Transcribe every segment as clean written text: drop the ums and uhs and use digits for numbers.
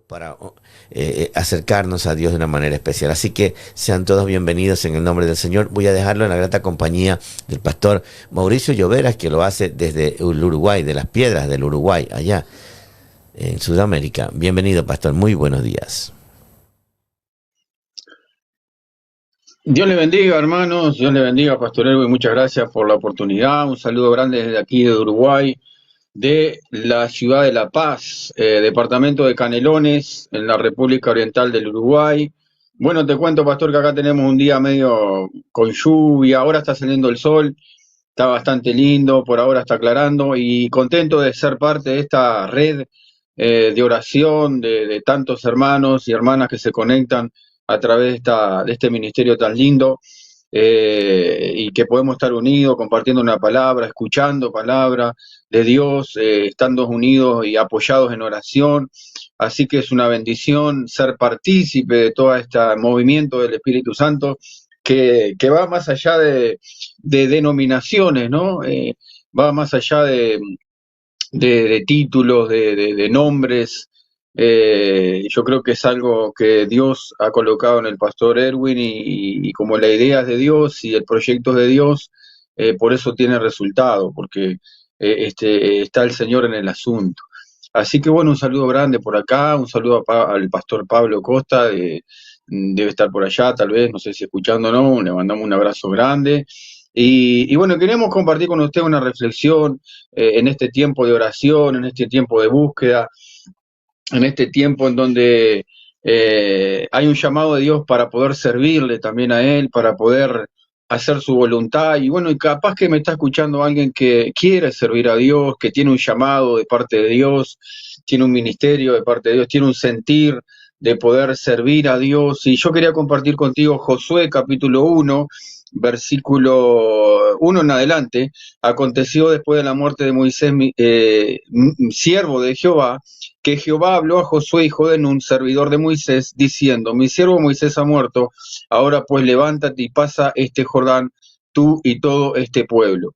para acercarnos a Dios de una manera especial. Así que sean todos bienvenidos en el nombre del Señor. Voy a dejarlo en la grata compañía del pastor Mauricio Lloveras, que lo hace desde el Uruguay, de las Piedras del Uruguay, allá en Sudamérica. Bienvenido, pastor. Muy buenos días. Dios le bendiga, hermanos. Dios le bendiga, Pastor Erwin. Muchas gracias por la oportunidad. Un saludo grande desde aquí de Uruguay, de la ciudad de La Paz, departamento de Canelones, en la República Oriental del Uruguay. Bueno, te cuento, pastor, que acá tenemos un día medio con lluvia. Ahora está saliendo el sol, está bastante lindo, por ahora está aclarando, y contento de ser parte de esta red de oración de tantos hermanos y hermanas que se conectan a través de este ministerio tan lindo, y que podemos estar unidos, compartiendo una palabra, escuchando palabra de Dios, estando unidos y apoyados en oración. Así que es una bendición ser partícipe de todo este movimiento del Espíritu Santo que va más allá de denominaciones, ¿no? Va más allá de títulos, de nombres. Yo creo que es algo que Dios ha colocado en el pastor Erwin, y como la idea es de Dios y el proyecto es de Dios, por eso tiene resultado, porque está el Señor en el asunto. Así que bueno, un saludo grande por acá, un saludo al pastor Pablo Costa, debe estar por allá tal vez, no sé si escuchando o no, le mandamos un abrazo grande. Y bueno, queremos compartir con usted una reflexión en este tiempo de oración, en este tiempo de búsqueda, en este tiempo en donde hay un llamado de Dios para poder servirle también a Él, para poder hacer su voluntad. Y bueno, y capaz que me está escuchando alguien que quiere servir a Dios, que tiene un llamado de parte de Dios, tiene un ministerio de parte de Dios, tiene un sentir de poder servir a Dios. Y yo quería compartir contigo Josué capítulo 1, versículo 1 en adelante. Aconteció después de la muerte de Moisés, siervo de Jehová, que Jehová habló a Josué, hijo de Nun, servidor de Moisés, diciendo: mi siervo Moisés ha muerto, ahora pues levántate y pasa este Jordán, tú y todo este pueblo.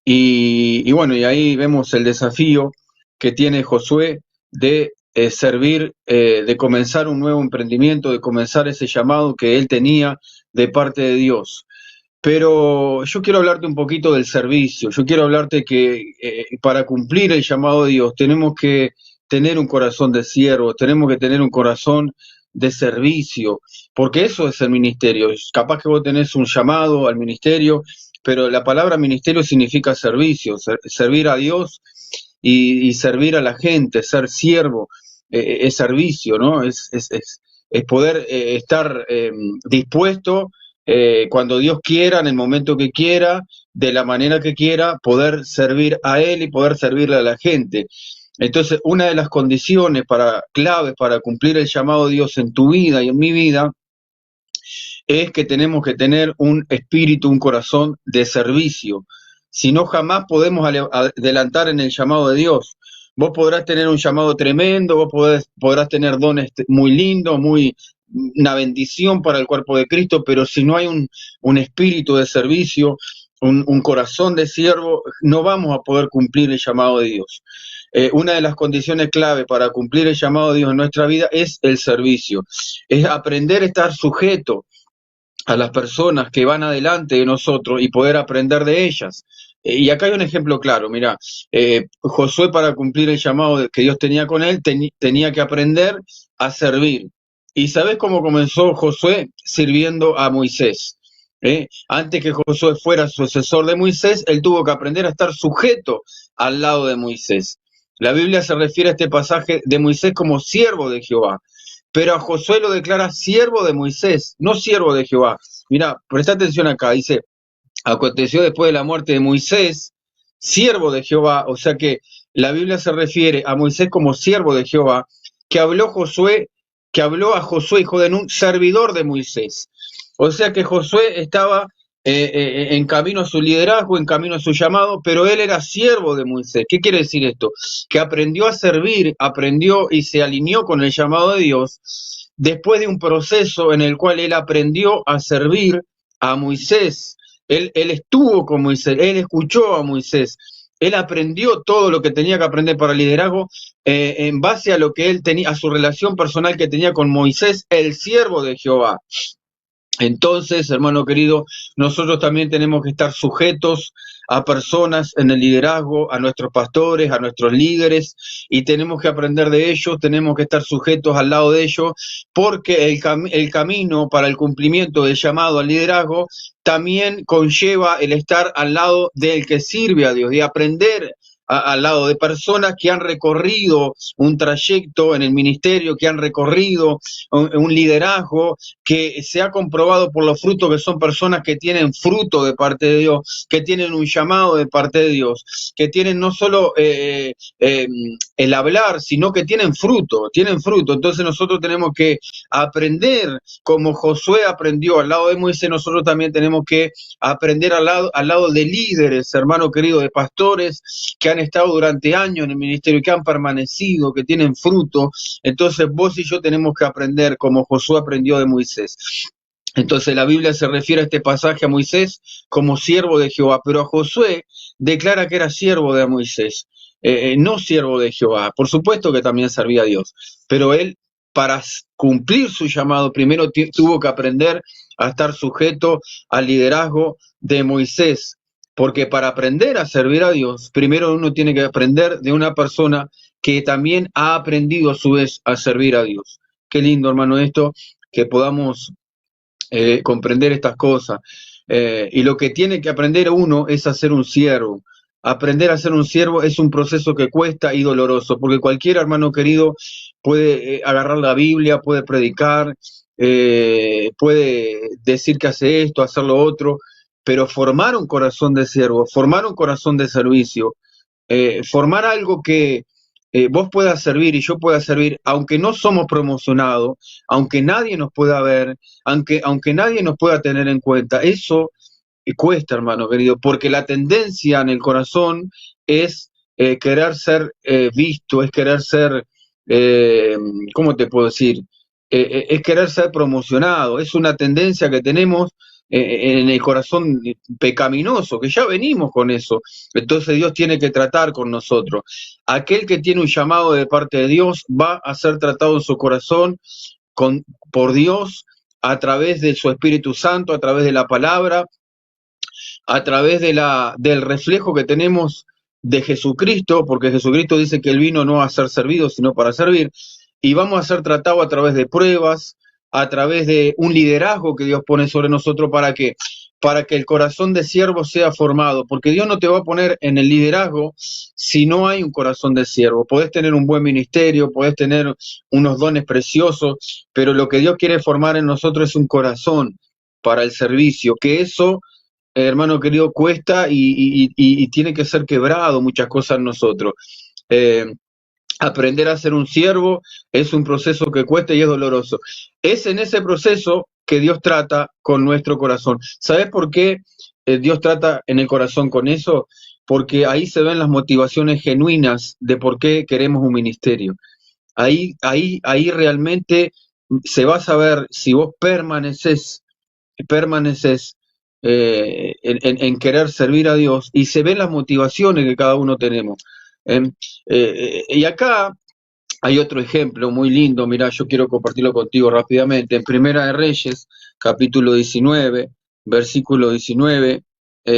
Y bueno, y ahí vemos el desafío que tiene Josué de servir, de comenzar un nuevo emprendimiento, de comenzar ese llamado que él tenía de parte de Dios. Pero yo quiero hablarte un poquito del servicio. Yo quiero hablarte que para cumplir el llamado de Dios tenemos que tener un corazón de siervo, tenemos que tener un corazón de servicio, porque eso es el ministerio. Capaz que vos tenés un llamado al ministerio, pero la palabra ministerio significa servicio, servir a Dios y servir a la gente, ser siervo, es servicio, ¿no? Es poder estar dispuesto, cuando Dios quiera, en el momento que quiera, de la manera que quiera, poder servir a Él y poder servirle a la gente. Entonces, una de las condiciones claves para cumplir el llamado de Dios en tu vida y en mi vida es que tenemos que tener un espíritu, un corazón de servicio. Si no, jamás podemos adelantar en el llamado de Dios. Vos podrás tener un llamado tremendo, vos podrás tener dones muy lindos, una bendición para el cuerpo de Cristo, pero si no hay un espíritu de servicio, un corazón de siervo, no vamos a poder cumplir el llamado de Dios. Una de las condiciones clave para cumplir el llamado de Dios en nuestra vida es el servicio, es aprender a estar sujeto a las personas que van adelante de nosotros y poder aprender de ellas. Y acá hay un ejemplo claro, mirá, Josué, para cumplir el llamado que Dios tenía con él, tenía que aprender a servir. ¿Y sabés cómo comenzó Josué? Sirviendo a Moisés. Antes que Josué fuera sucesor de Moisés, él tuvo que aprender a estar sujeto al lado de Moisés. La Biblia se refiere a este pasaje de Moisés como siervo de Jehová, pero a Josué lo declara siervo de Moisés, no siervo de Jehová. Mirá, presta atención acá, dice: aconteció después de la muerte de Moisés, siervo de Jehová. O sea que la Biblia se refiere a Moisés como siervo de Jehová, que habló a Josué, hijo de Nun, servidor de Moisés. O sea que Josué estaba en camino a su liderazgo, en camino a su llamado, pero él era siervo de Moisés. ¿Qué quiere decir esto? Que aprendió a servir, aprendió y se alineó con el llamado de Dios después de un proceso en el cual él aprendió a servir a Moisés. Él estuvo con Moisés, él escuchó a Moisés, Él aprendió todo lo que tenía que aprender para el liderazgo en base a lo que él tenía, a su relación personal que tenía con Moisés, el siervo de Jehová. Entonces, hermano querido, nosotros también tenemos que estar sujetos a personas en el liderazgo, a nuestros pastores, a nuestros líderes, y tenemos que aprender de ellos, tenemos que estar sujetos al lado de ellos, porque el camino para el cumplimiento del llamado al liderazgo también conlleva el estar al lado del que sirve a Dios, de aprender al lado de personas que han recorrido un trayecto en el ministerio, que han recorrido un liderazgo, que se ha comprobado por los frutos que son personas que tienen fruto de parte de Dios, que tienen un llamado de parte de Dios, que tienen no solo el hablar, sino que tienen fruto, tienen fruto. Entonces nosotros tenemos que aprender como Josué aprendió al lado de Moisés, nosotros también tenemos que aprender al lado de líderes, hermano querido, de pastores que han estado durante años en el ministerio, que han permanecido, que tienen fruto. Entonces vos y yo tenemos que aprender como Josué aprendió de Moisés. Entonces la Biblia se refiere a este pasaje a Moisés como siervo de Jehová, pero a Josué declara que era siervo de Moisés, no siervo de Jehová. Por supuesto que también servía a Dios, pero él para cumplir su llamado primero tuvo que aprender a estar sujeto al liderazgo de Moisés, porque para aprender a servir a Dios, primero uno tiene que aprender de una persona que también ha aprendido a su vez a servir a Dios. Qué lindo, hermano, esto, que podamos comprender estas cosas. Y lo que tiene que aprender uno es a ser un siervo. Aprender a ser un siervo es un proceso que cuesta y doloroso, porque cualquier hermano querido puede agarrar la Biblia, puede predicar, puede decir que hace esto, hacer lo otro, pero formar un corazón de siervo, formar un corazón de servicio, formar algo que vos puedas servir y yo pueda servir, aunque no somos promocionados, aunque nadie nos pueda ver, aunque nadie nos pueda tener en cuenta, eso cuesta, hermano querido, porque la tendencia en el corazón es querer ser visto, es querer ser, ¿cómo te puedo decir? Es querer ser promocionado, es una tendencia que tenemos en el corazón pecaminoso, que ya venimos con eso. Entonces Dios tiene que tratar con nosotros. Aquel que tiene un llamado de parte de Dios va a ser tratado en su corazón por Dios a través de su Espíritu Santo, a través de la palabra, a través del reflejo que tenemos de Jesucristo, porque Jesucristo dice que Él vino no a ser servido, sino para servir, y vamos a ser tratados a través de pruebas, a través de un liderazgo que Dios pone sobre nosotros. ¿Para qué? Para que el corazón de siervo sea formado, porque Dios no te va a poner en el liderazgo si no hay un corazón de siervo. Podés tener un buen ministerio, podés tener unos dones preciosos, pero lo que Dios quiere formar en nosotros es un corazón para el servicio, que eso, hermano querido, cuesta y tiene que ser quebrado muchas cosas en nosotros. Aprender a ser un siervo es un proceso que cuesta y es doloroso. Es en ese proceso que Dios trata con nuestro corazón. ¿Sabes por qué Dios trata en el corazón con eso? Porque ahí se ven las motivaciones genuinas de por qué queremos un ministerio. Ahí realmente se va a saber si vos permaneces en querer servir a Dios, y se ven las motivaciones que cada uno tenemos. Y acá hay otro ejemplo muy lindo, mirá, yo quiero compartirlo contigo rápidamente. En Primera de Reyes, capítulo 19, versículo 19,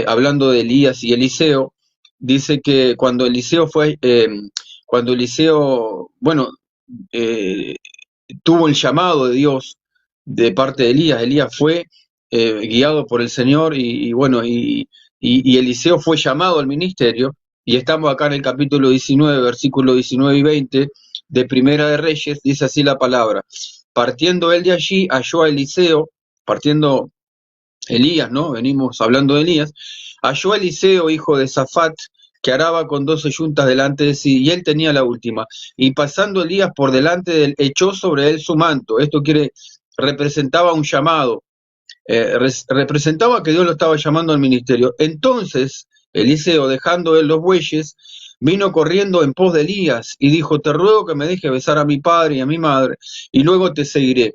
hablando de Elías y Eliseo, dice que cuando Eliseo, tuvo el llamado de Dios de parte de Elías, Elías fue guiado por el Señor y Eliseo fue llamado al ministerio, y estamos acá en el capítulo 19, versículos 19 y 20 de Primera de Reyes, dice así la palabra: partiendo él de allí, halló a Eliseo, partiendo Elías, ¿no? Venimos hablando de Elías, halló a Eliseo, hijo de Safat, que araba con 12 yuntas delante de sí, y él tenía la última. Y pasando Elías por delante de él, echó sobre él su manto. Esto representaba un llamado, representaba que Dios lo estaba llamando al ministerio. Entonces Eliseo, dejando él los bueyes, vino corriendo en pos de Elías y dijo: te ruego que me deje besar a mi padre y a mi madre, y luego te seguiré.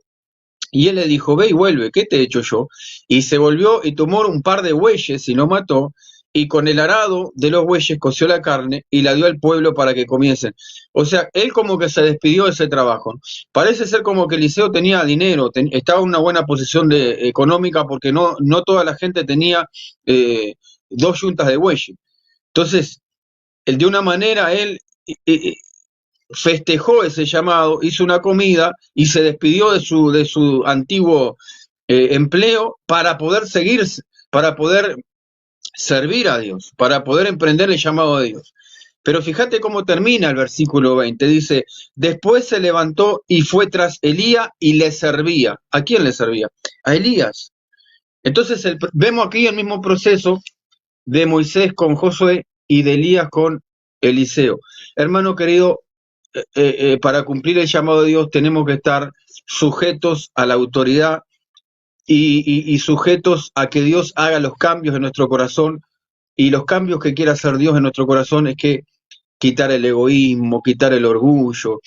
Y él le dijo: ve y vuelve, ¿qué te he hecho yo? Y se volvió y tomó un par de bueyes y lo mató, y con el arado de los bueyes coció la carne y la dio al pueblo para que comiesen. O sea, él como que se despidió de ese trabajo. Parece ser como que Eliseo tenía dinero, estaba en una buena posición económica, porque no toda la gente tenía 2 yuntas de bueyes. Entonces, de una manera él festejó ese llamado, hizo una comida y se despidió de su antiguo empleo para poder seguir, para poder servir a Dios, para poder emprender el llamado de Dios. Pero fíjate cómo termina el versículo 20. Dice, después se levantó y fue tras Elías y le servía. ¿A quién le servía? A Elías. Entonces vemos aquí el mismo proceso de Moisés con Josué y de Elías con Eliseo. Hermano querido, para cumplir el llamado de Dios tenemos que estar sujetos a la autoridad y sujetos a que Dios haga los cambios en nuestro corazón. Y los cambios que quiere hacer Dios en nuestro corazón es que quitar el egoísmo, quitar el orgullo,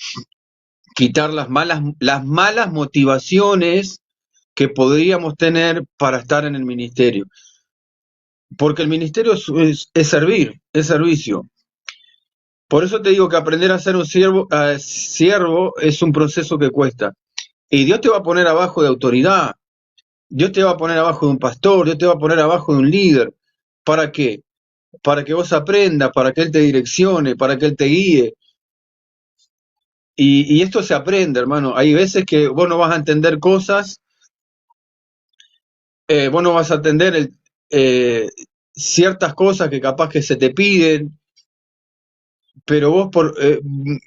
quitar las malas motivaciones que podríamos tener para estar en el ministerio. Porque el ministerio es servir, es servicio. Por eso te digo que aprender a ser un siervo es un proceso que cuesta. Y Dios te va a poner abajo de autoridad, Dios te va a poner abajo de un pastor, Dios te va a poner abajo de un líder. ¿Para qué? Para que vos aprendas, para que Él te direccione, para que Él te guíe. Y esto se aprende, hermano. Hay veces que vos no vas a entender cosas, vos no vas a entender ciertas cosas que capaz que se te piden, pero vos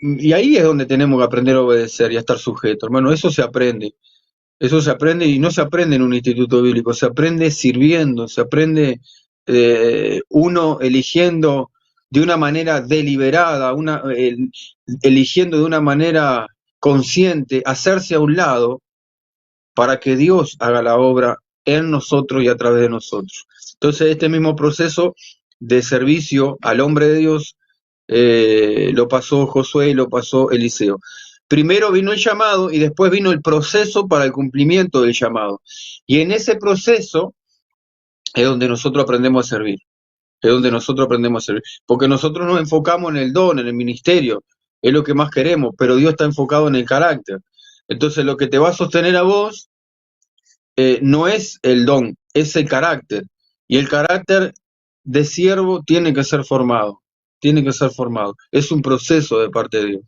y ahí es donde tenemos que aprender a obedecer y a estar sujetos, hermano. Eso se aprende. Eso se aprende, y no se aprende en un instituto bíblico, se aprende sirviendo, se aprende uno eligiendo de una manera deliberada, eligiendo de una manera consciente, hacerse a un lado para que Dios haga la obra en nosotros y a través de nosotros. Entonces, este mismo proceso de servicio al hombre de Dios lo pasó Josué y lo pasó Eliseo. Primero vino el llamado y después vino el proceso para el cumplimiento del llamado. Y en ese proceso es donde nosotros aprendemos a servir. Es donde nosotros aprendemos a servir. Porque nosotros nos enfocamos en el don, en el ministerio. Es lo que más queremos, pero Dios está enfocado en el carácter. Entonces lo que te va a sostener a vos no es el don, es el carácter. Y el carácter de siervo tiene que ser formado. Tiene que ser formado. Es un proceso de parte de Dios.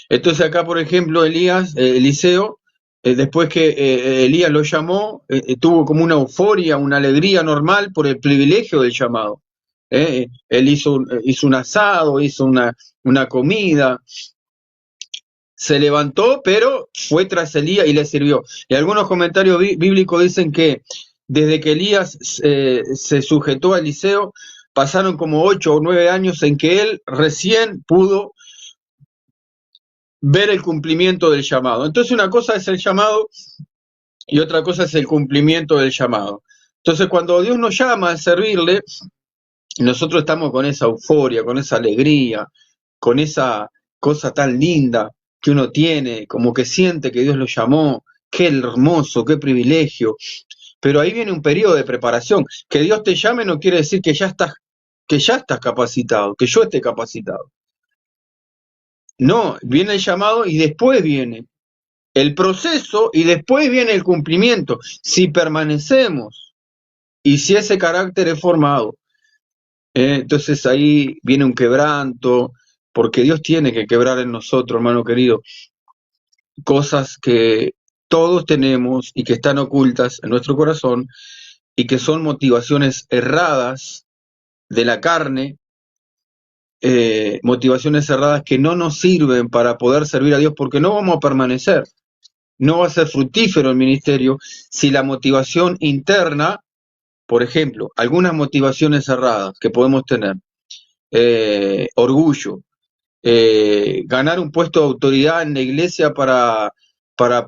Entonces acá, por ejemplo, Eliseo, después que Elías lo llamó, tuvo como una euforia, una alegría normal por el privilegio del llamado. Él hizo un asado, hizo una comida, se levantó, pero fue tras Elías y le sirvió. Y algunos comentarios bíblicos dicen que desde que Elías se sujetó a Eliseo, pasaron como 8 o 9 años en que él recién pudo ver el cumplimiento del llamado. Entonces una cosa es el llamado y otra cosa es el cumplimiento del llamado. Entonces cuando Dios nos llama a servirle, nosotros estamos con esa euforia, con esa alegría, con esa cosa tan linda que uno tiene, como que siente que Dios lo llamó, qué hermoso, qué privilegio. Pero ahí viene un periodo de preparación. Que Dios te llame no quiere decir que ya estás capacitado, que yo esté capacitado. No, viene el llamado y después viene el proceso y después viene el cumplimiento. Si permanecemos y si ese carácter es formado, entonces ahí viene un quebranto, porque Dios tiene que quebrar en nosotros, hermano querido, cosas que todos tenemos y que están ocultas en nuestro corazón y que son motivaciones erradas de la carne, motivaciones erradas que no nos sirven para poder servir a Dios, porque no vamos a permanecer. No va a ser fructífero el ministerio si la motivación interna, por ejemplo, algunas motivaciones erradas que podemos tener, orgullo, ganar un puesto de autoridad en la iglesia para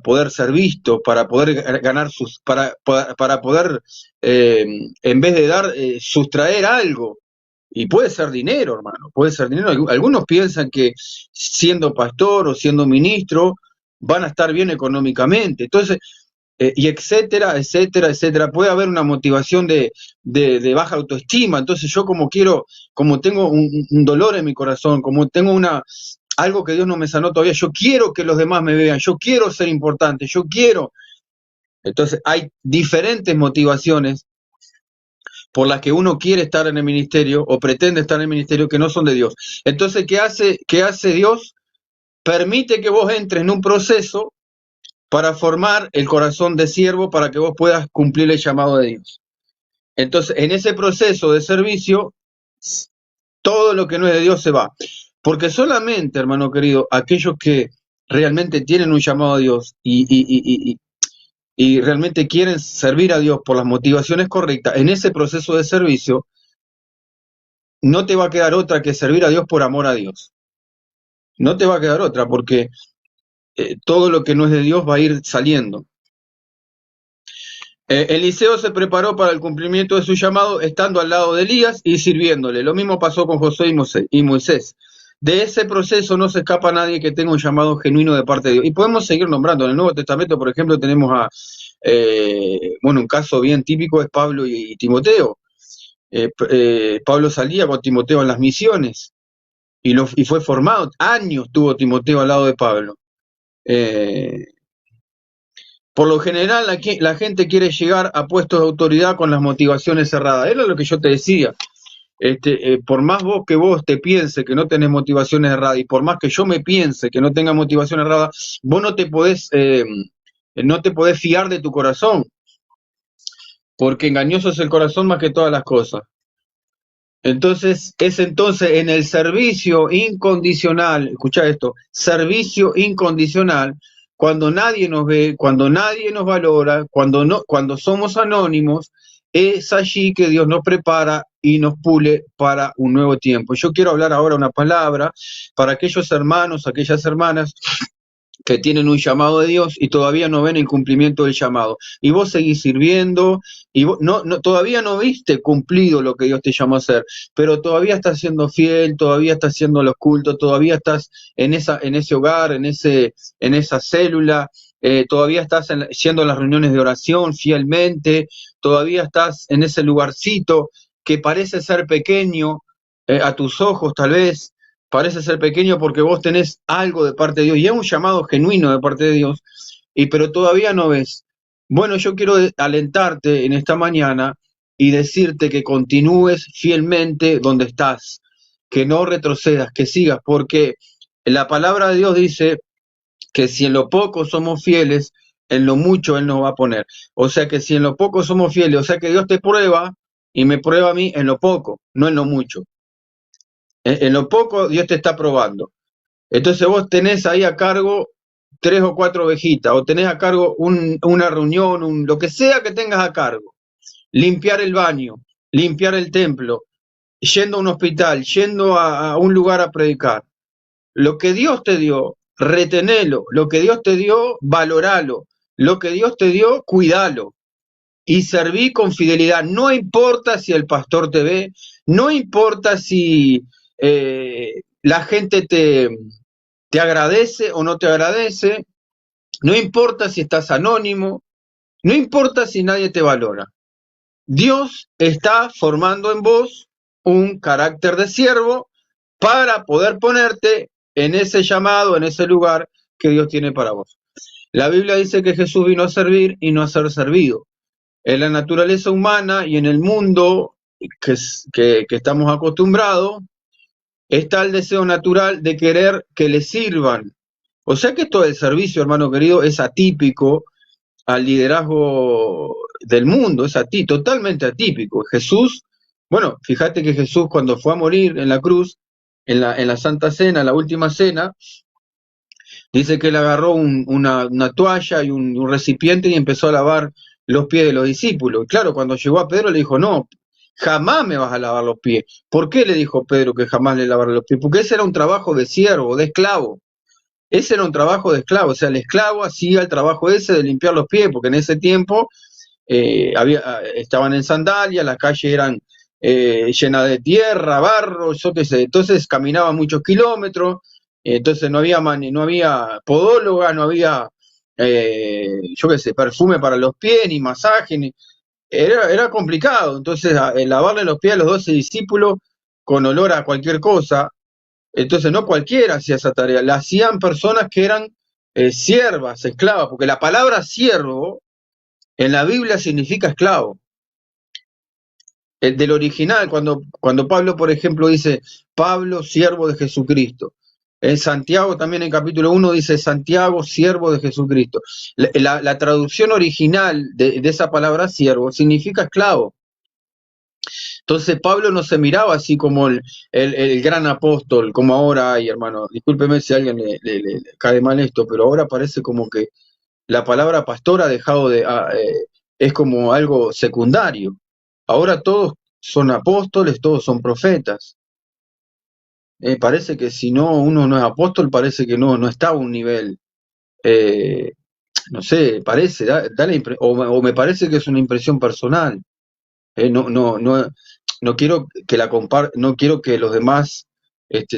poder ser visto, para poder ganar para poder, en vez de dar, sustraer algo. Y puede ser dinero, hermano, puede ser dinero. Algunos piensan que siendo pastor o siendo ministro van a estar bien económicamente. Entonces, y etcétera, etcétera, etcétera. Puede haber una motivación de baja autoestima. Entonces yo como quiero, como tengo un dolor en mi corazón, como tengo algo que Dios no me sanó todavía, yo quiero que los demás me vean, yo quiero ser importante, yo quiero. Entonces hay diferentes motivaciones por las que uno quiere estar en el ministerio o pretende estar en el ministerio que no son de Dios. Entonces, ¿qué hace Dios? Permite que vos entres en un proceso para formar el corazón de siervo para que vos puedas cumplir el llamado de Dios. Entonces, en ese proceso de servicio, todo lo que no es de Dios se va. Porque solamente, hermano querido, aquellos que realmente tienen un llamado a Dios y realmente quieren servir a Dios por las motivaciones correctas, en ese proceso de servicio, no te va a quedar otra que servir a Dios por amor a Dios. No te va a quedar otra, porque todo lo que no es de Dios va a ir saliendo. Eliseo se preparó para el cumplimiento de su llamado estando al lado de Elías y sirviéndole. Lo mismo pasó con Josué y Moisés. De ese proceso no se escapa nadie que tenga un llamado genuino de parte de Dios. Y podemos seguir nombrando. En el Nuevo Testamento, por ejemplo, tenemos un caso bien típico es Pablo y Timoteo. Pablo salía con Timoteo en las misiones y fue formado. Años tuvo Timoteo al lado de Pablo. Por lo general, la gente quiere llegar a puestos de autoridad con las motivaciones cerradas. Era lo que yo te decía. Por más que vos te piense que no tenés motivaciones erradas y por más que yo me piense que no tenga motivación errada, vos no te podés fiar de tu corazón, porque engañoso es el corazón más que todas las cosas. Entonces en el servicio incondicional, escucha esto, servicio incondicional, cuando nadie nos ve, cuando nadie nos valora, cuando somos anónimos, es allí que Dios nos prepara y nos pule para un nuevo tiempo. Yo quiero hablar ahora una palabra para aquellos hermanos, aquellas hermanas que tienen un llamado de Dios y todavía no ven el cumplimiento del llamado. Y vos seguís sirviendo, y vos todavía no viste cumplido lo que Dios te llamó a hacer, pero todavía estás siendo fiel, todavía estás haciendo los cultos, todavía estás en ese hogar, en esa célula, todavía estás yendo a las reuniones de oración fielmente, todavía estás en ese lugarcito que parece ser pequeño a tus ojos tal vez, parece ser pequeño porque vos tenés algo de parte de Dios y es un llamado genuino de parte de Dios, pero todavía no ves. Bueno, yo quiero alentarte en esta mañana y decirte que continúes fielmente donde estás, que no retrocedas, que sigas, porque la palabra de Dios dice que si en lo poco somos fieles, en lo mucho Él nos va a poner. O sea que si en lo poco somos fieles, o sea que Dios te prueba y me prueba a mí en lo poco, no en lo mucho. En lo poco Dios te está probando. Entonces vos tenés ahí a cargo 3 o 4 ovejitas, o tenés a cargo una reunión, lo que sea que tengas a cargo. Limpiar el baño, limpiar el templo, yendo a un hospital, yendo a un lugar a predicar. Lo que Dios te dio, retenelo. Lo que Dios te dio, valoralo. Lo que Dios te dio, cuidalo. Y serví con fidelidad. No importa si el pastor te ve, no importa si la gente te agradece o no te agradece, no importa si estás anónimo, no importa si nadie te valora. Dios está formando en vos un carácter de siervo para poder ponerte en ese llamado, en ese lugar que Dios tiene para vos. La Biblia dice que Jesús vino a servir y no a ser servido. En la naturaleza humana y en el mundo que estamos acostumbrados, está el deseo natural de querer que le sirvan. O sea que esto del servicio, hermano querido, es atípico al liderazgo del mundo, es totalmente atípico. Jesús, bueno, fíjate que Jesús cuando fue a morir en la cruz, en la Santa Cena, la última cena, dice que él agarró una toalla y un recipiente y empezó a lavar los pies de los discípulos. Y claro, cuando llegó a Pedro le dijo, no, jamás me vas a lavar los pies. ¿Por qué le dijo Pedro que jamás le lavara los pies? Porque ese era un trabajo de siervo, de esclavo. Ese era un trabajo de esclavo, o sea, el esclavo hacía el trabajo ese de limpiar los pies, porque en ese tiempo estaban en sandalias, las calles eran llenas de tierra, barro, yo qué sé, entonces caminaban muchos kilómetros, entonces no había podóloga, no había yo qué sé, perfume para los pies, ni masaje, era complicado. Entonces, lavarle los pies a los 12 discípulos con olor a cualquier cosa, entonces no cualquiera hacía esa tarea, la hacían personas que eran siervas, esclavas, porque la palabra siervo en la Biblia significa esclavo. Del original, cuando Pablo, por ejemplo, dice, Pablo, siervo de Jesucristo. En Santiago también en capítulo 1 dice, Santiago, siervo de Jesucristo. La traducción original de esa palabra siervo significa esclavo. Entonces Pablo no se miraba así como el gran apóstol, como ahora hay, hermano. Discúlpeme si a alguien le cae mal esto, pero ahora parece como que la palabra pastor ha dejado de... es como algo secundario. Ahora todos son apóstoles, todos son profetas. Parece que si no uno no es apóstol, parece que no está a un nivel. No sé, parece, o me parece que es una impresión personal. No quiero que no quiero que los demás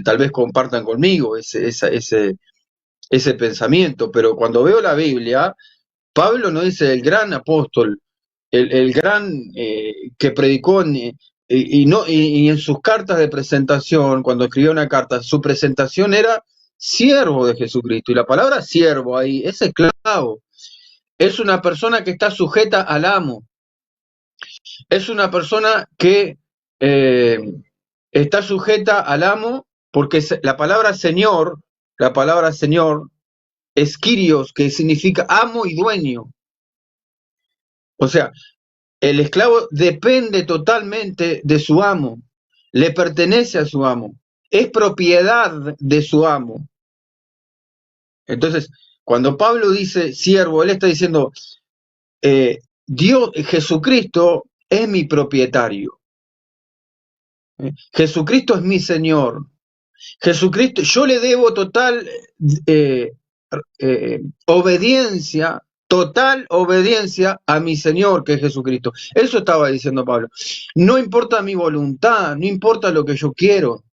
tal vez compartan conmigo ese pensamiento, pero cuando veo la Biblia, Pablo no dice el gran apóstol, el gran que predicó y en sus cartas de presentación, cuando escribió una carta, su presentación era siervo de Jesucristo, y la palabra siervo ahí es esclavo, es una persona que está sujeta al amo, es una persona que está sujeta al amo, porque la palabra Señor es Kyrios, que significa amo y dueño. O sea, el esclavo depende totalmente de su amo, le pertenece a su amo, es propiedad de su amo. Entonces, cuando Pablo dice siervo, él está diciendo, Dios, Jesucristo es mi propietario. Jesucristo es mi Señor. Jesucristo, yo le debo total obediencia, total obediencia a mi Señor, que es Jesucristo. Eso estaba diciendo Pablo. No importa mi voluntad, no importa lo que yo quiero,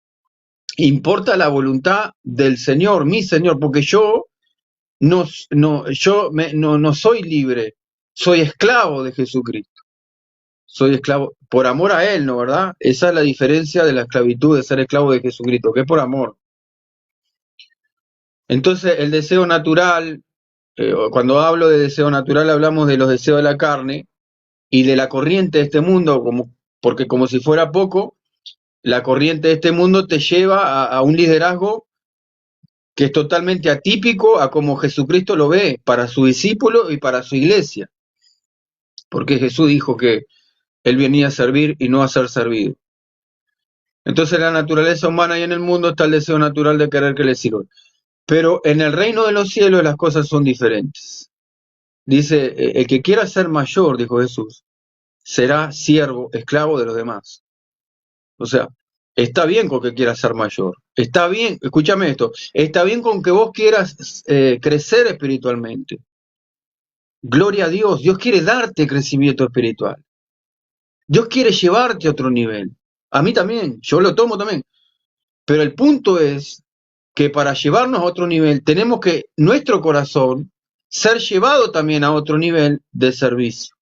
importa la voluntad del Señor, mi Señor, porque yo no soy libre, soy esclavo de Jesucristo. Soy esclavo por amor a Él, ¿no, verdad? Esa es la diferencia de la esclavitud, de ser esclavo de Jesucristo, que es por amor. Entonces, el deseo natural, cuando hablo de deseo natural, hablamos de los deseos de la carne y de la corriente de este mundo, porque como si fuera poco, la corriente de este mundo te lleva a un liderazgo que es totalmente atípico a como Jesucristo lo ve para su discípulo y para su iglesia. Porque Jesús dijo que Él venía a servir y no a ser servido. Entonces, en la naturaleza humana y en el mundo está el deseo natural de querer que le sirvan. Pero en el reino de los cielos las cosas son diferentes. Dice, el que quiera ser mayor, dijo Jesús, será siervo, esclavo de los demás. O sea, está bien con que quieras ser mayor. Está bien, escúchame esto, está bien con que vos quieras crecer espiritualmente. Gloria a Dios, Dios quiere darte crecimiento espiritual. Dios quiere llevarte a otro nivel. A mí también, yo lo tomo también. Pero el punto es que para llevarnos a otro nivel tenemos que nuestro corazón ser llevado también a otro nivel de servicio.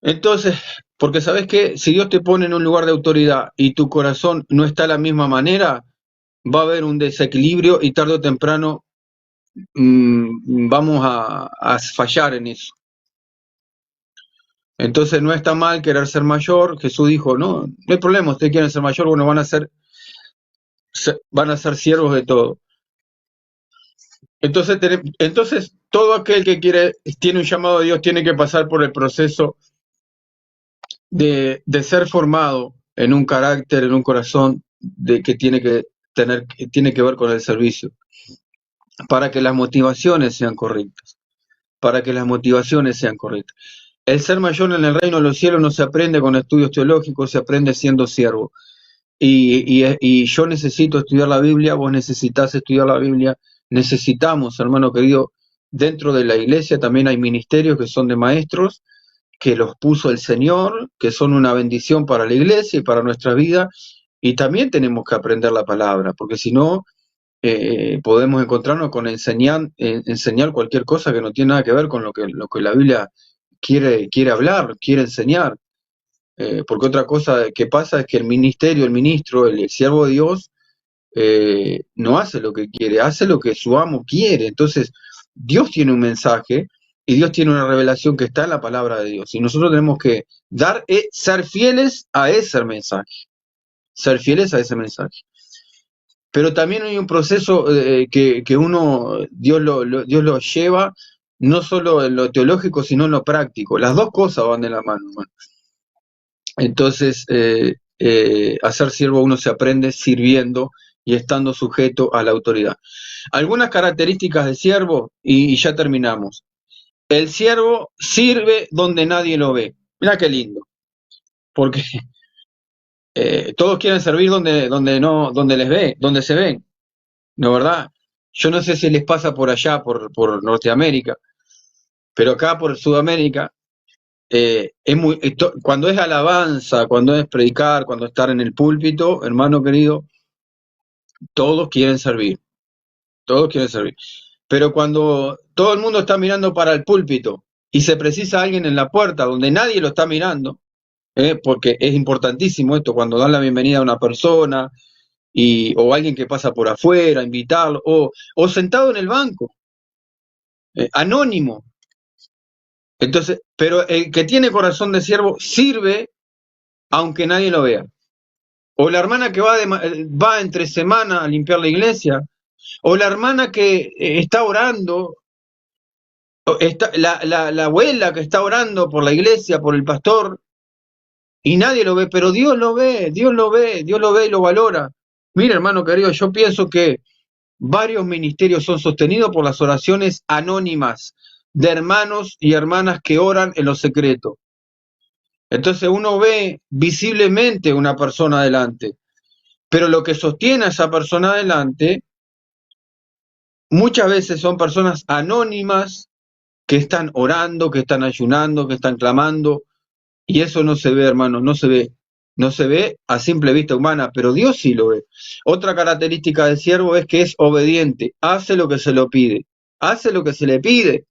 Entonces, porque sabes que si Dios te pone en un lugar de autoridad y tu corazón no está de la misma manera, va a haber un desequilibrio y tarde o temprano vamos a fallar en eso. Entonces no está mal querer ser mayor. Jesús dijo, no hay problema, ustedes quieren ser mayor, bueno, van a ser siervos de todo. Entonces todo aquel que tiene un llamado de Dios tiene que pasar por el proceso de ser formado en un carácter, en un corazón que tiene que ver con el servicio, para que las motivaciones sean correctas, El ser mayor en el reino de los cielos no se aprende con estudios teológicos, se aprende siendo siervo. Y yo necesito estudiar la Biblia, vos necesitas estudiar la Biblia, necesitamos, hermano querido, dentro de la iglesia también hay ministerios que son de maestros, que los puso el Señor, que son una bendición para la iglesia y para nuestra vida, y también tenemos que aprender la palabra, porque si no, podemos encontrarnos con enseñar cualquier cosa que no tiene nada que ver con lo que la Biblia quiere hablar, quiere enseñar. Porque otra cosa que pasa es que el ministro, el siervo de Dios, no hace lo que quiere, hace lo que su amo quiere. Entonces, Dios tiene un mensaje y Dios tiene una revelación que está en la palabra de Dios. Y nosotros tenemos que ser fieles a ese mensaje. Ser fieles a ese mensaje. Pero también hay un proceso que Dios lo lleva, no solo en lo teológico, sino en lo práctico. Las dos cosas van de la mano, hermano. Entonces, a ser siervo uno se aprende sirviendo y estando sujeto a la autoridad. Algunas características de siervo, y ya terminamos. El siervo sirve donde nadie lo ve. Mira qué lindo. Porque todos quieren servir donde se ven. ¿No, verdad? Yo no sé si les pasa por allá, por Norteamérica, pero acá por Sudamérica, cuando es alabanza, cuando es predicar, cuando es estar en el púlpito, hermano querido, todos quieren servir. Todos quieren servir. Pero cuando todo el mundo está mirando para el púlpito y se precisa alguien en la puerta donde nadie lo está mirando, porque es importantísimo esto, cuando dan la bienvenida a una persona o alguien que pasa por afuera, invitarlo, o sentado en el banco, anónimo. Entonces, pero el que tiene corazón de siervo sirve aunque nadie lo vea. O la hermana que va entre semana a limpiar la iglesia, o la hermana que está orando, la abuela que está orando por la iglesia, por el pastor, y nadie lo ve, pero Dios lo ve, Dios lo ve, Dios lo ve y lo valora. Mira, hermano querido, yo pienso que varios ministerios son sostenidos por las oraciones anónimas de hermanos y hermanas que oran en lo secreto. Entonces uno ve visiblemente una persona adelante, pero lo que sostiene a esa persona adelante muchas veces son personas anónimas que están orando, que están ayunando, que están clamando, y eso no se ve, hermano, no se ve. No se ve a simple vista humana, pero Dios sí lo ve. Otra característica del siervo es que es obediente, hace lo que se lo pide, hace lo que se le pide.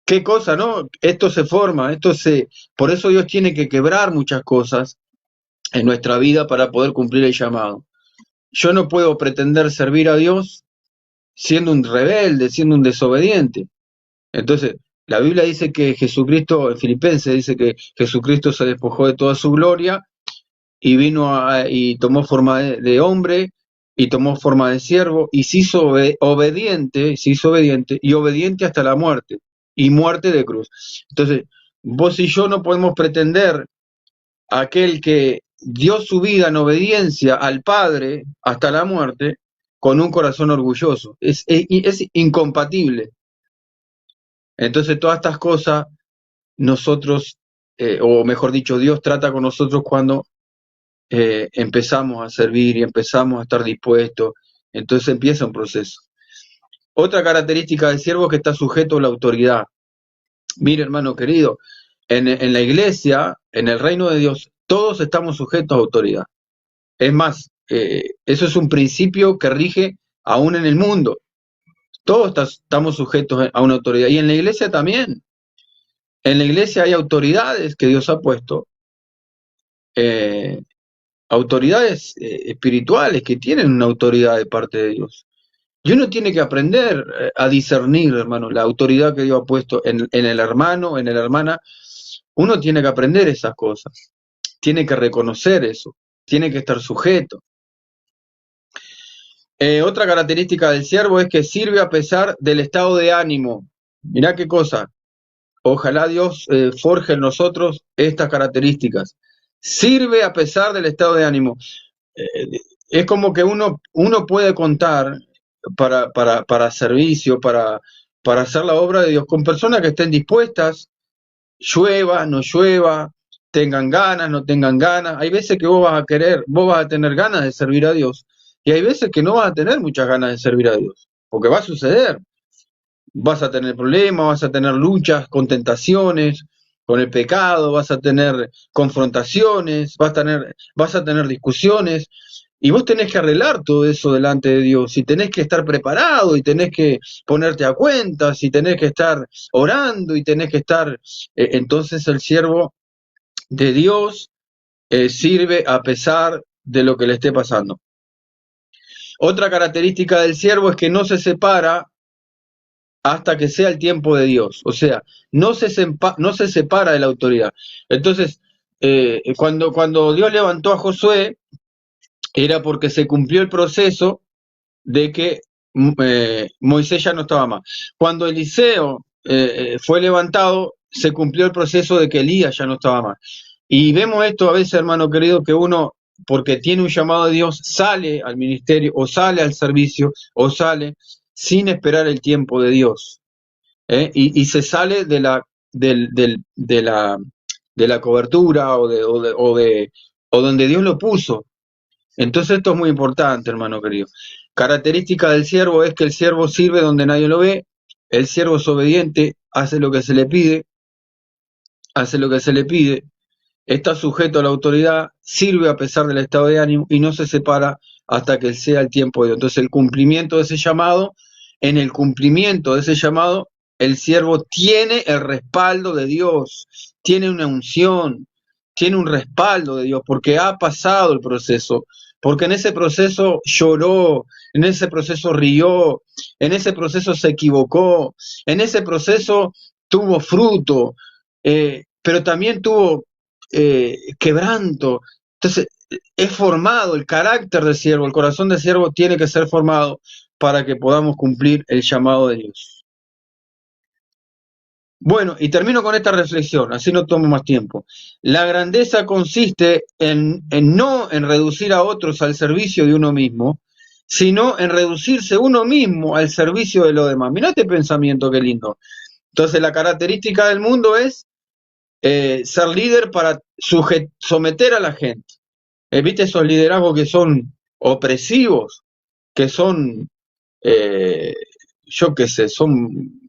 Qué cosa, ¿no? Esto se forma, por eso Dios tiene que quebrar muchas cosas en nuestra vida para poder cumplir el llamado. Yo no puedo pretender servir a Dios siendo un rebelde, siendo un desobediente. Entonces, la Biblia dice que Jesucristo, en Filipenses dice que Jesucristo se despojó de toda su gloria y y tomó forma de hombre y tomó forma de siervo y se hizo obediente y obediente hasta la muerte y muerte de cruz. Entonces, vos y yo no podemos pretender a aquel que dio su vida en obediencia al Padre hasta la muerte con un corazón orgulloso. Es incompatible. Entonces, todas estas cosas nosotros, o mejor dicho, Dios trata con nosotros cuando empezamos a servir y empezamos a estar dispuestos. Entonces empieza un proceso. Otra característica del siervo es que está sujeto a la autoridad. Mire, hermano querido, en la iglesia, en el reino de Dios, todos estamos sujetos a autoridad. Es más, eso es un principio que rige aún en el mundo. Todos estamos sujetos a una autoridad. Y en la iglesia también. En la iglesia hay autoridades que Dios ha puesto, autoridades espirituales que tienen una autoridad de parte de Dios. Y uno tiene que aprender a discernir, hermano, la autoridad que Dios ha puesto en el hermano, en la hermana. Uno tiene que aprender esas cosas. Tiene que reconocer eso. Tiene que estar sujeto. Otra característica del siervo es que sirve a pesar del estado de ánimo. Mirá qué cosa. Ojalá Dios forje en nosotros estas características. Sirve a pesar del estado de ánimo. Es como que uno puede contar para servicio, para hacer la obra de Dios, con personas que estén dispuestas, llueva, no llueva, tengan ganas, no tengan ganas. Hay veces que vos vas a tener ganas de servir a Dios, y hay veces que no vas a tener muchas ganas de servir a Dios, porque va a suceder. Vas a tener problemas, vas a tener luchas con tentaciones, con el pecado, vas a tener confrontaciones, vas a tener discusiones, Y vos tenés que arreglar todo eso delante de Dios, y tenés que estar preparado, y tenés que ponerte a cuentas, y tenés que estar orando, y tenés que estar... entonces el siervo de Dios sirve a pesar de lo que le esté pasando. Otra característica del siervo es que no se separa hasta que sea el tiempo de Dios. O sea, no se separa de la autoridad. Entonces, cuando Dios levantó a Josué, era porque se cumplió el proceso de que Moisés ya no estaba más. Cuando Eliseo fue levantado, se cumplió el proceso de que Elías ya no estaba más. Y vemos esto a veces, hermano querido, que uno, porque tiene un llamado de Dios, sale al ministerio, o sale al servicio, o sale sin esperar el tiempo de Dios. Y se sale de la cobertura o donde Dios lo puso. Entonces esto es muy importante, hermano querido. Característica del siervo es que el siervo sirve donde nadie lo ve, el siervo es obediente, hace lo que se le pide, está sujeto a la autoridad, sirve a pesar del estado de ánimo y no se separa hasta que sea el tiempo de Dios. Entonces el cumplimiento de ese llamado, en el cumplimiento de ese llamado, el siervo tiene el respaldo de Dios, tiene una unción, tiene un respaldo de Dios, porque ha pasado el proceso, porque en ese proceso lloró, en ese proceso rió, en ese proceso se equivocó, en ese proceso tuvo fruto, pero también tuvo quebranto. Entonces, es formado el carácter del siervo, el corazón del siervo tiene que ser formado para que podamos cumplir el llamado de Dios. Bueno, y termino con esta reflexión, así no tomo más tiempo. La grandeza consiste no en reducir a otros al servicio de uno mismo, sino en reducirse uno mismo al servicio de los demás. Mirá este pensamiento, qué lindo. Entonces, la característica del mundo es ser líder para someter a la gente. ¿Viste esos liderazgos que son opresivos? Que son, yo qué sé, son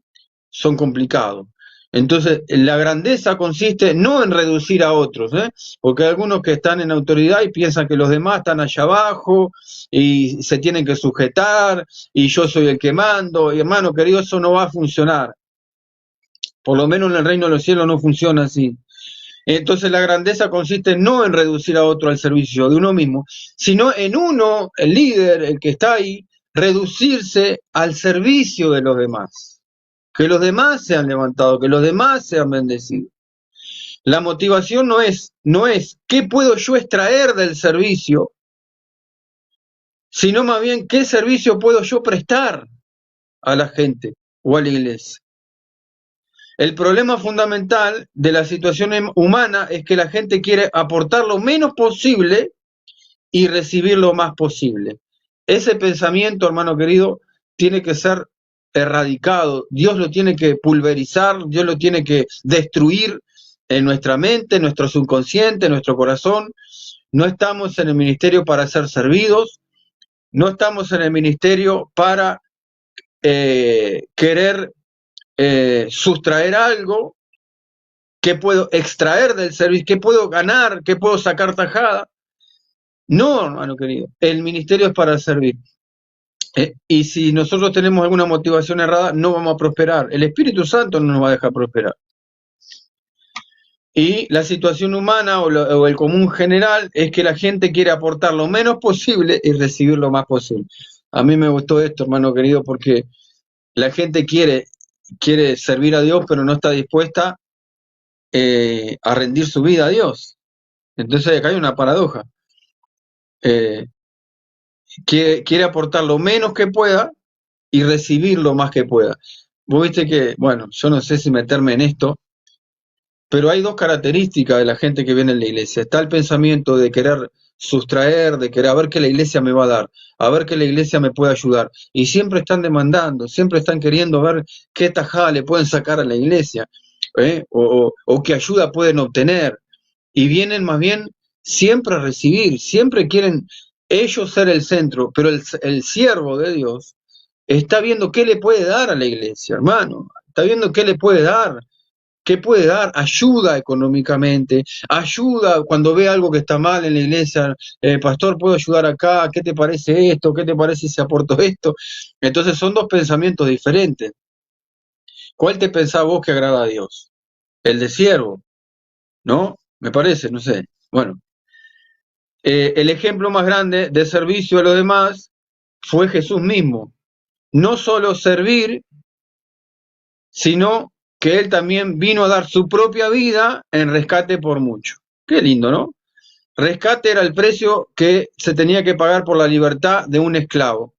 complicados. Entonces, la grandeza consiste no en reducir a otros, porque hay algunos que están en autoridad y piensan que los demás están allá abajo y se tienen que sujetar y yo soy el que mando. Y hermano querido, eso no va a funcionar. Por lo menos en el reino de los cielos no funciona así. Entonces la grandeza consiste no en reducir a otro al servicio de uno mismo, sino en uno, el líder, el que está ahí, reducirse al servicio de los demás. Que los demás sean levantados, que los demás sean bendecidos. La motivación no es qué puedo yo extraer del servicio, sino más bien qué servicio puedo yo prestar a la gente o a la iglesia. El problema fundamental de la situación humana es que la gente quiere aportar lo menos posible y recibir lo más posible. Ese pensamiento, hermano querido, tiene que ser erradicado. Dios lo tiene que pulverizar, Dios lo tiene que destruir en nuestra mente, en nuestro subconsciente, en nuestro corazón. No estamos en el ministerio para ser servidos, no estamos en el ministerio para querer sustraer algo, que puedo extraer del servicio, que puedo ganar, que puedo sacar tajada. No, hermano querido, el ministerio es para servir. Y si nosotros tenemos alguna motivación errada, no vamos a prosperar. El Espíritu Santo no nos va a dejar prosperar. Y la situación humana o el común general es que la gente quiere aportar lo menos posible y recibir lo más posible. A mí me gustó esto, hermano querido, porque la gente quiere servir a Dios, pero no está dispuesta a rendir su vida a Dios. Entonces acá hay una paradoja. Quiere aportar lo menos que pueda y recibir lo más que pueda. Vos viste que, bueno, yo no sé si meterme en esto, pero hay dos características de la gente que viene en la iglesia. Está el pensamiento de querer sustraer, de querer a ver qué la iglesia me va a dar, a ver qué la iglesia me puede ayudar. Y siempre están demandando, siempre están queriendo ver qué tajada le pueden sacar a la iglesia, o qué ayuda pueden obtener. Y vienen más bien siempre a recibir, siempre quieren ellos ser el centro, pero el siervo de Dios está viendo qué le puede dar a la iglesia, hermano. Está viendo qué le puede dar. que puede dar ayuda económicamente, ayuda cuando ve algo que está mal en la iglesia, pastor, ¿puedo ayudar acá? ¿Qué te parece esto? ¿Qué te parece si aporto esto? Entonces son dos pensamientos diferentes. ¿Cuál te pensás vos que agrada a Dios? El de siervo, ¿no? Me parece, no sé. Bueno, el ejemplo más grande de servicio a los demás fue Jesús mismo. No solo servir, sino que Él también vino a dar su propia vida en rescate por mucho. Qué lindo, ¿no? Rescate era el precio que se tenía que pagar por la libertad de un esclavo.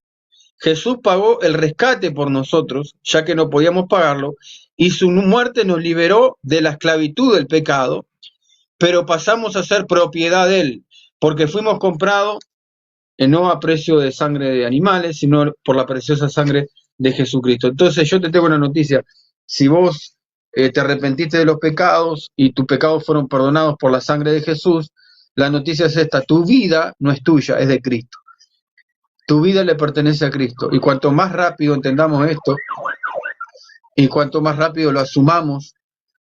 Jesús pagó el rescate por nosotros, ya que no podíamos pagarlo, y su muerte nos liberó de la esclavitud del pecado, pero pasamos a ser propiedad de Él, porque fuimos comprados no a precio de sangre de animales, sino por la preciosa sangre de Jesucristo. Entonces yo te tengo una noticia, si vos te arrepentiste de los pecados y tus pecados fueron perdonados por la sangre de Jesús, la noticia es esta: tu vida no es tuya, es de Cristo. Tu vida le pertenece a Cristo. Y cuanto más rápido entendamos esto, y cuanto más rápido lo asumamos,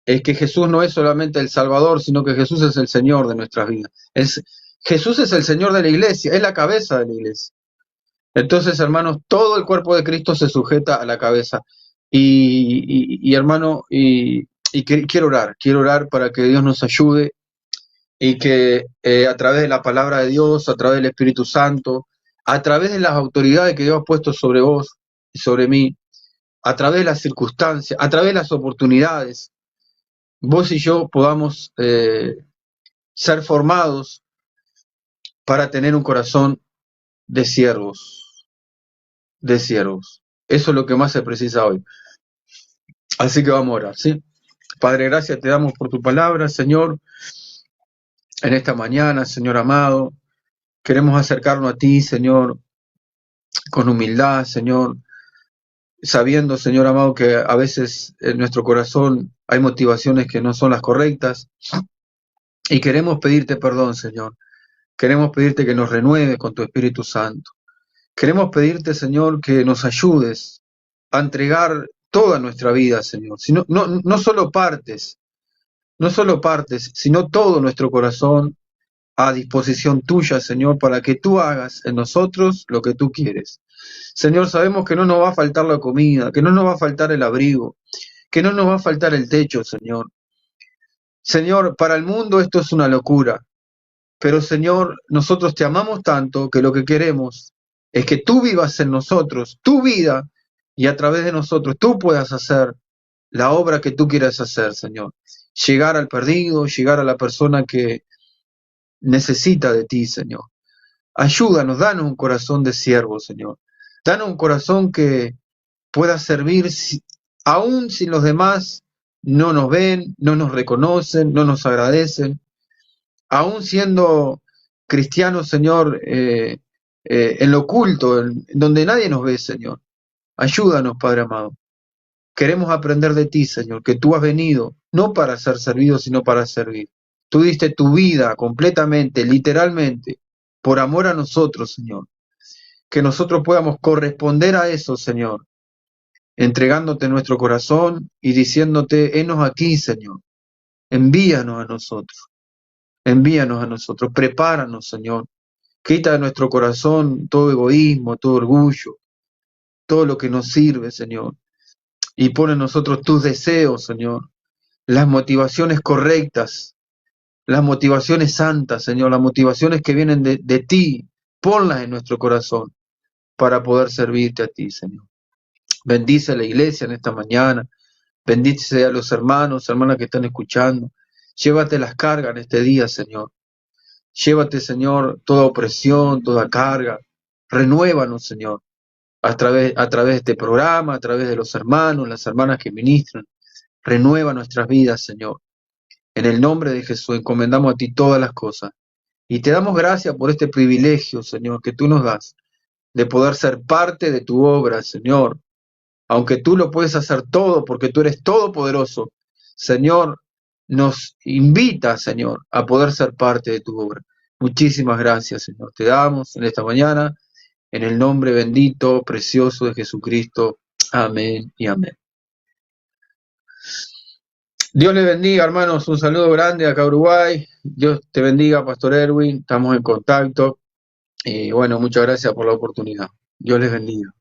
es que Jesús no es solamente el Salvador, sino que Jesús es el Señor de nuestras vidas. Jesús es el Señor de la iglesia, es la cabeza de la iglesia. Entonces, hermanos, todo el cuerpo de Cristo se sujeta a la cabeza. Hermano, quiero orar para que Dios nos ayude y que a través de la palabra de Dios, a través del Espíritu Santo, a través de las autoridades que Dios ha puesto sobre vos y sobre mí, a través de las circunstancias, a través de las oportunidades, vos y yo podamos ser formados para tener un corazón de siervos, de siervos. Eso es lo que más se precisa hoy. Así que vamos a orar, ¿sí? Padre, gracias te damos por tu palabra, Señor, en esta mañana, Señor amado. Queremos acercarnos a ti, Señor, con humildad, Señor, sabiendo, Señor amado, que a veces en nuestro corazón hay motivaciones que no son las correctas, y queremos pedirte perdón, Señor. Queremos pedirte que nos renueves con tu Espíritu Santo. Queremos pedirte, Señor, que nos ayudes a entregar toda nuestra vida, Señor. No solo partes, sino todo nuestro corazón a disposición tuya, Señor, para que tú hagas en nosotros lo que tú quieres. Señor, sabemos que no nos va a faltar la comida, que no nos va a faltar el abrigo, que no nos va a faltar el techo, Señor. Señor, para el mundo esto es una locura, pero Señor, nosotros te amamos tanto que lo que queremos es que tú vivas en nosotros, tu vida, y a través de nosotros tú puedas hacer la obra que tú quieras hacer, Señor. Llegar al perdido, llegar a la persona que necesita de ti, Señor. Ayúdanos, danos un corazón de siervo, Señor. Danos un corazón que pueda servir aún si los demás no nos ven, no nos reconocen, no nos agradecen. Aún siendo cristianos, Señor, en lo oculto, en donde nadie nos ve, Señor. Ayúdanos, Padre amado. Queremos aprender de ti, Señor, que tú has venido no para ser servido, sino para servir. Tú diste tu vida completamente, literalmente, por amor a nosotros, Señor. Que nosotros podamos corresponder a eso, Señor, entregándote nuestro corazón y diciéndote, henos aquí, Señor. Envíanos a nosotros. Envíanos a nosotros. Prepáranos, Señor. Quita de nuestro corazón todo egoísmo, todo orgullo, todo lo que nos sirve, Señor. Y pone en nosotros tus deseos, Señor. Las motivaciones correctas, las motivaciones santas, Señor, las motivaciones que vienen de ti, ponlas en nuestro corazón para poder servirte a ti, Señor. Bendice a la iglesia en esta mañana, bendice a los hermanos, hermanas que están escuchando. Llévate las cargas en este día, Señor. Llévate, Señor, toda opresión, toda carga. Renuévanos, Señor, a través de este programa, a través de los hermanos, las hermanas que ministran. Renueva nuestras vidas, Señor. En el nombre de Jesús encomendamos a ti todas las cosas. Y te damos gracias por este privilegio, Señor, que tú nos das, de poder ser parte de tu obra, Señor. Aunque tú lo puedes hacer todo, porque tú eres todopoderoso, Señor, nos invita, Señor, a poder ser parte de tu obra. Muchísimas gracias, Señor. Te damos en esta mañana, en el nombre bendito, precioso de Jesucristo. Amén y amén. Dios les bendiga, hermanos. Un saludo grande acá a Uruguay. Dios te bendiga, Pastor Erwin. Estamos en contacto. Y bueno, muchas gracias por la oportunidad. Dios les bendiga.